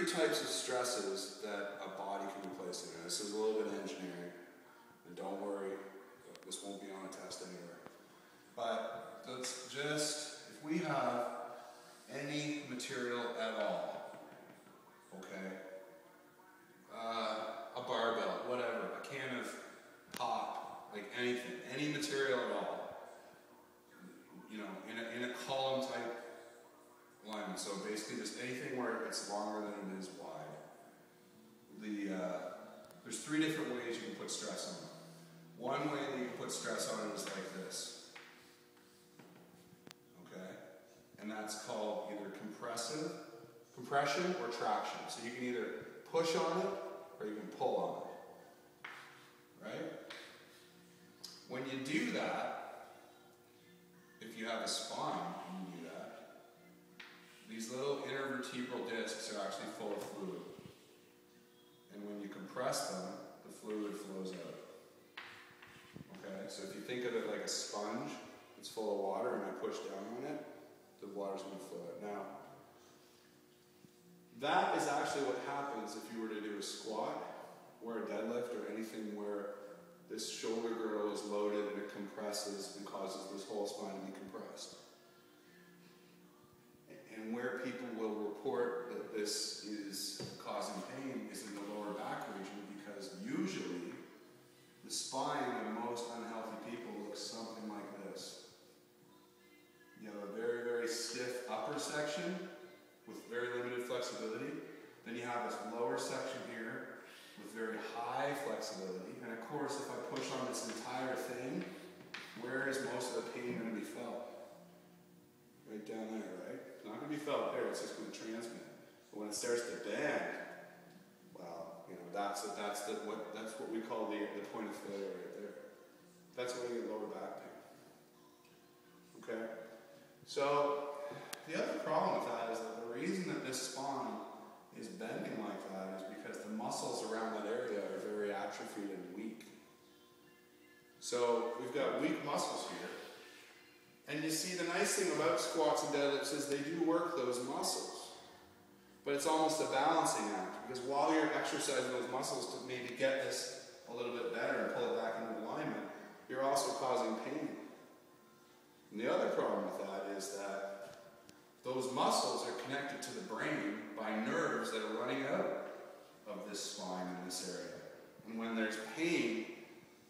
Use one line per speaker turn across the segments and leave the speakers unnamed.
types of stresses that a body can be placed in. This is a little bit of engineering, and don't worry, this won't be on a test anywhere. But let's just, if we have any material at all, okay, a barbell, whatever, a can of pop, like anything, any material at all, you know, in a column type alignment. So basically just anything where it's longer than it is wide. There's three different ways you can put stress on it. One way that you can put stress on it is like this. Okay? And that's called either compression or traction. So you can either push on it or you can pull on it. Right? When you do that, if you have a spine and you do that, these little intervertebral discs are actually full of fluid. And when you compress them, the fluid flows out. Okay? So if you think of it like a sponge, it's full of water, and I push down on it, the water's going to flow out. Now, that is actually what happens if you were to do a squat or a deadlift or anything where this shoulder girdle is loaded and it compresses and causes this whole spine to be compressed. And where people will report that this is causing pain is in the lower back region, because usually the spine of most unhealthy people looks something like this. You have a very, very stiff upper section with very limited flexibility. Then you have this lower section here with very high flexibility. And of course, if I push on this entire thing, where is most of the pain going to be felt? Right down there, right? It's not going to be felt there, it's just going to transmit. But when it starts to bend, well, you know, that's what we call the point of failure right there. That's why you get lower back pain. Okay? So, the other problem with that is that the reason that this spine is bending like that is because the muscles around that area are very atrophied and weak. So, we've got weak muscles here. And you see, the nice thing about squats and deadlifts is they do work those muscles. But it's almost a balancing act, because while you're exercising those muscles to maybe get this a little bit better and pull it back into alignment, you're also causing pain. And the other problem with that is that those muscles are connected to the brain by nerves that are running out of this spine in this area. And when there's pain,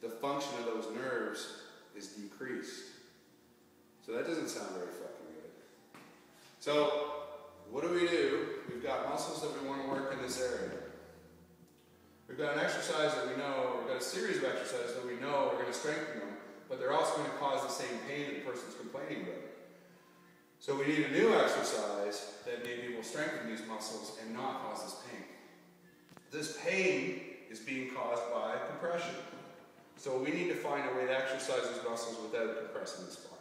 the function of those nerves is decreased. So that doesn't sound very fucking good. So, what do? We've got muscles that we want to work in this area. We've got an exercise that we know, we've got a series of exercises that we know are going to strengthen them, but they're also going to cause the same pain that the person's complaining about. So we need a new exercise that maybe will strengthen these muscles and not cause this pain. This pain is being caused by compression. So we need to find a way to exercise these muscles without compressing the spine.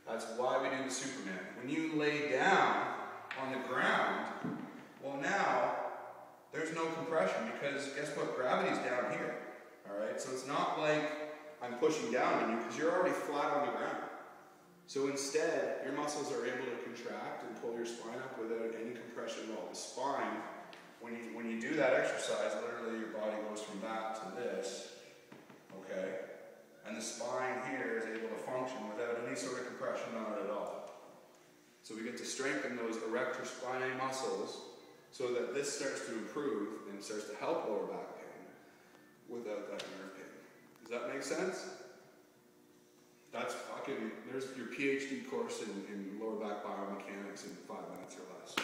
That's why we do the Superman. When you lay down on the ground, well, now there's no compression, because guess what? Gravity's down here. Alright? So it's not like I'm pushing down on you, because you're already flat on the ground. So instead, your muscles are able to contract and pull your spine up without any compression at all. The spine, when you do that exercise, literally your body goes from that to this. Okay? And the spine here is able to function without any sort of compression on it at all. So we get to strengthen those erector spinae muscles so that this starts to improve and starts to help lower back pain without that nerve pain. Does that make sense? That's fucking, there's your PhD course in lower back biomechanics in 5 minutes or less.